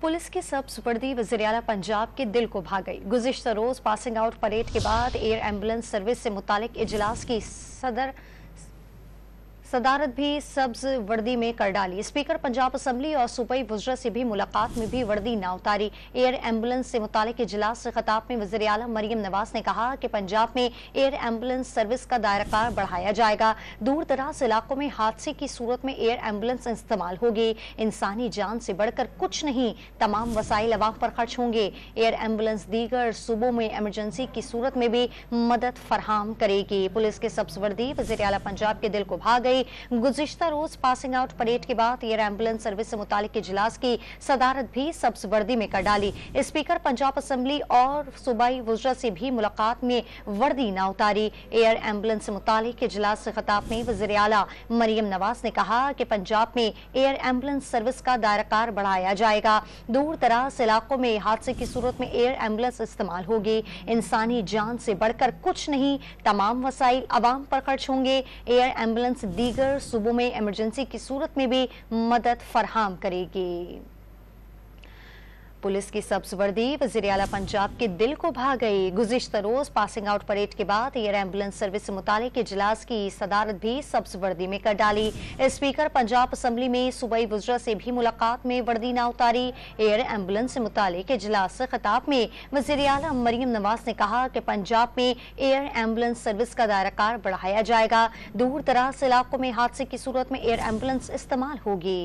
Police की सब्ज वर्दी वज़ीर-ए-आला पंजाब के दिल को भा गई। गुज़िश्ता रोज पासिंग आउट परेड के बाद एयर एम्बुलेंस सर्विस से मुतालिक इजलास की सदारत भी सब्ज वर्दी में कर डाली। स्पीकर पंजाब असम्बली और सूबाई वज़रा से भी मुलाकात में भी वर्दी ना उतारी। एयर एम्बुलेंस से मुतालिक इजलास से खिताब में वज़ीर-ए-आला मरियम नवाज ने कहा कि पंजाब में एयर एम्बुलेंस सर्विस का दायरा बढ़ाया जाएगा। दूर दराज इलाकों में हादसे की सूरत में एयर एम्बुलेंस इस्तेमाल होगी। इंसानी जान से बढ़कर कुछ नहीं, तमाम वसाइल अवाम पर खर्च होंगे। एयर एम्बुलेंस दीगर सूबों में इमरजेंसी की सूरत में भी मदद फराहम करेगी। पुलिस के सब्ज वर्दी वज़ीर-ए-आला पंजाब के दिल को भा गई। गुज़िश्ता रोज पासिंग आउट परेड के बाद एयर एम्बुलेंस सर्विस से मुतालिक इजलास की सदारत भी सब्ज वर्दी में कर डाली। स्पीकर पंजाब असम्बली और सूबाई वज़रा से भी मुलाकात में वर्दी ना उतारी। एयर एम्बुलेंस से मुतालिक इजलास से खिताब में वज़ीर-ए-आला मरियम नवाज ने कहा कि पंजाब में एयर एम्बुलेंस सर्विस का दायरा बढ़ाया जाएगा। दूर दराज इलाकों में हादसे की सूरत में एयर एम्बुलेंस इस्तेमाल होगी। इंसानी जान से बढ़कर कुछ नहीं, तमाम वसाइल अवाम पर खर्च होंगे। एयर एम्बुलेंस दीगर सूबों में इमरजेंसी की सूरत में भी मदद फराहम करेगी। पुलिस की सब्ज वर्दी वज़ीर-ए-आला पंजाब के दिल को भा गई। गुज़िश्ता रोज पासिंग आउट परेड के बाद एयर एम्बुलेंस सर्विस से मुतालिक इजलास की सदारत भी सब्ज वर्दी में कर डाली। स्पीकर पंजाब असम्बली में सूबाई वज़रा से भी मुलाकात में वर्दी ना उतारी। एयर एम्बुलेंस से मुतालिक इजलास से खिताब में वज़ीर-ए-आला मरियम नवाज ने कहा कि पंजाब में एयर एम्बुलेंस सर्विस का दायरा बढ़ाया जाएगा। दूर दराज इलाकों में हादसे की सूरत में एयर एम्बुलेंस इस्तेमाल होगी।